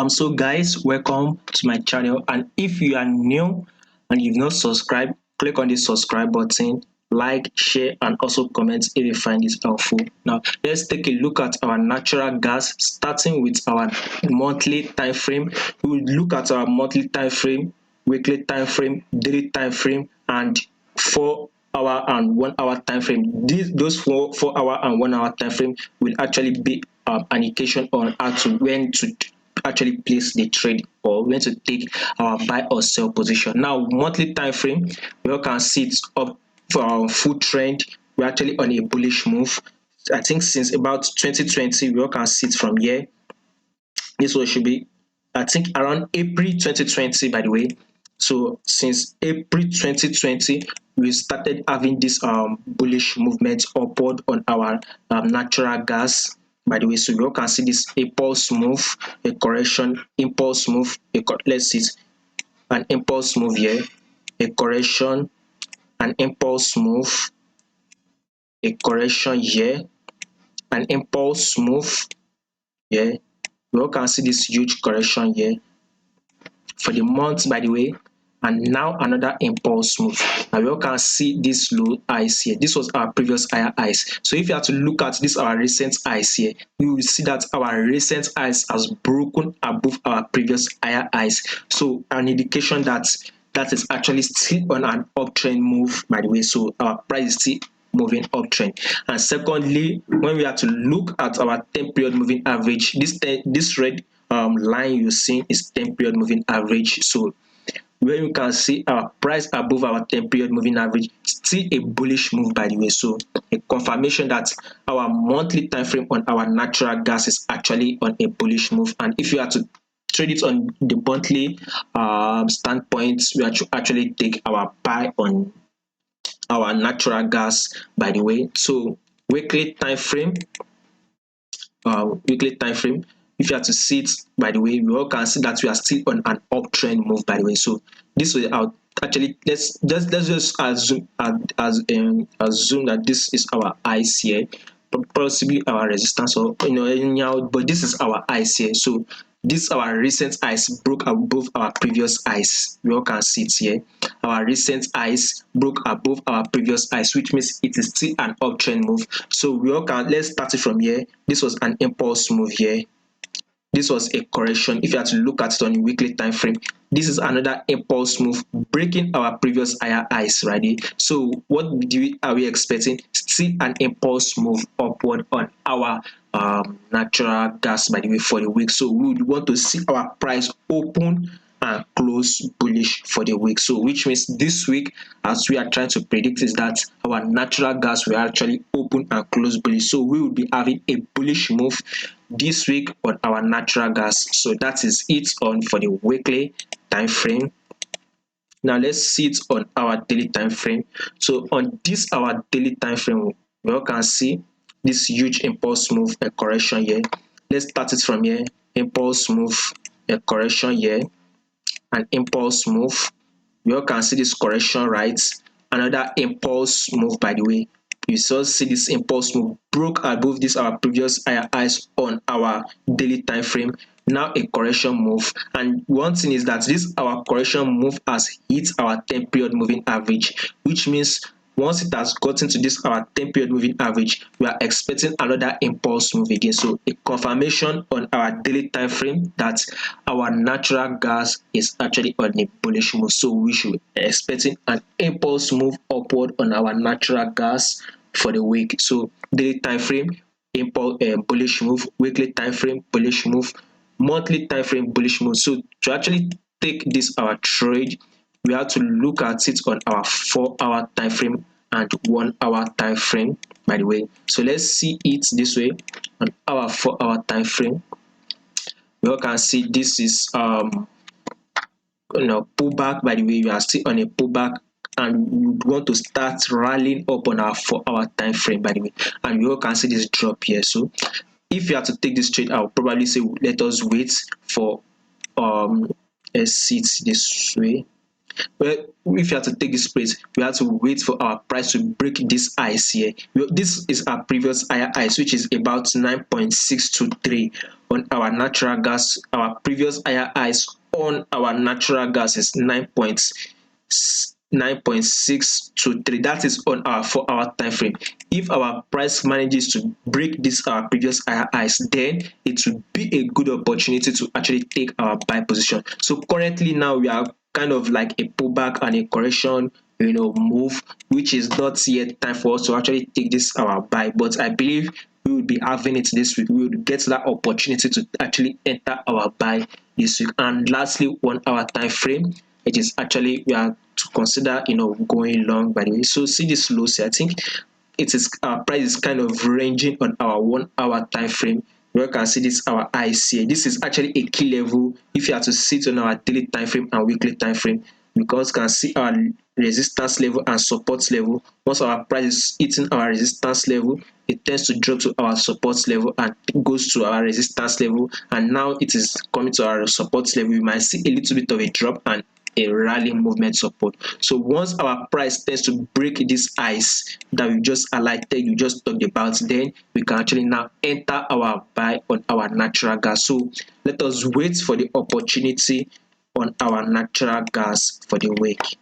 So guys, welcome to my channel. And if you are new and you've not subscribed, click on the subscribe button, like, share, and also comment if you find this helpful. Now, let's take a look at our natural gas, starting with our monthly time frame. We will look at our monthly time frame, weekly time frame, daily time frame, and 4 hour and 1 hour time frame. Those 4 hour and 1 hour time frame will actually be an indication on how to when to actually place the trade or when to take our buy or sell position. Now, monthly time frame, we all can see it's up for our full trend. We're actually on a bullish move. I think since about 2020, we all can see it from here. This one should be, I think, around April 2020, by the way. So since April 2020, we started having this bullish movement upward on our natural gas. By the way, so you all can see this impulse move, a correction, impulse move. Let's see an impulse move here, a correction, an impulse move, a correction here, an impulse move here. You all can see this huge correction here for the month, by the way, and now another impulse move. Now we all can see this low highs here. This was our previous higher highs. So if you have to look at this our recent highs here, you will see that our recent highs has broken above our previous higher highs. So an indication that that is actually still on an uptrend move, by the way. So our price is still moving uptrend. And secondly, when we have to look at our 10-period moving average, this red line you're seeing is 10-period moving average. So where you can see our price above our 10-period moving average, still a bullish move, by the way. So a confirmation that our monthly time frame on our natural gas is actually on a bullish move. And if you are to trade it on the monthly standpoint, we actually take our buy on our natural gas, by the way. So weekly time frame, if you have to see it, by the way, we all can see that we are still on an uptrend move, by the way. So this will actually let's just assume that this is our highs here, possibly our resistance, or anyhow, but this is our highs here. So this our recent highs broke above our previous highs. We all can see it here. Our recent highs broke above our previous highs, which means it is still an uptrend move. So we all can, let's start it from here. This was an impulse move here. This was a correction. If you have to look at it on a weekly time frame, this is another impulse move, breaking our previous higher highs, right? So what are we expecting? Still an impulse move upward on our natural gas, by the way, for the week. So we would want to see our price open and close bullish for the week. So which means this week, as we are trying to predict, is that our natural gas will actually open and close bullish. So we will be having a bullish move this week on our natural gas. So that is it on for the weekly time frame. Now let's see it on our daily time frame. So on this our daily time frame, we all can see this huge impulse move, a correction here. Let's start it from here. Impulse move, a correction here, an impulse move. We all can see this correction, right? Another impulse move, by the way. You still see this impulse move broke above this our previous higher highs on our daily time frame. Now a correction move, and one thing is that this our correction move has hit our 10-period moving average, which means once it has gotten to this our 10-period moving average, we are expecting another impulse move again. So a confirmation on our daily time frame that our natural gas is actually on a bullish move. So we should be expecting an impulse move upward on our natural gas for the week. So daily time frame, impulse bullish move, weekly time frame, bullish move, monthly time frame, bullish move. So to actually take this our trade, we have to look at it on our 4-hour time frame and 1 hour time frame, by the way. So let's see it this way. On our 4-hour time frame, we all can see this is pullback, by the way. We are still on a pullback, and we want to start rallying up on our 4-hour time frame, by the way. And we all can see this drop here. So if you have to take this trade, I'll probably say let us wait for let's see it this way. Well, if you have to take this place, we have to wait for our price to break this highs here. This is our previous higher highs, which is about 9.623 on our natural gas. Our previous higher highs on our natural gas is 9.623. That is on our 4-hour time frame. If our price manages to break this our previous higher highs, then it will be a good opportunity to actually take our buy position. So currently now we are kind of like a pullback and a correction, move, which is not yet time for us to actually take this our buy. But I believe we will be having it this week. We will get that opportunity to actually enter our buy this week. And lastly, 1-hour time frame, it is actually we are to consider going long, by the way. So see this lows here. I think it is our price is kind of ranging on our 1-hour time frame. You can see this our highs here. This is actually a key level if you have to sit on our daily time frame and weekly time frame, because you can see our resistance level and support level. Once our price is hitting our resistance level, it tends to drop to our support level and goes to our resistance level, and now it is coming to our support level. You might see a little bit of a drop and a rally movement support. So once our price tends to break this highs that we just highlighted, you just talked about, then we can actually now enter our buy on our natural gas. So let us wait for the opportunity on our natural gas for the week.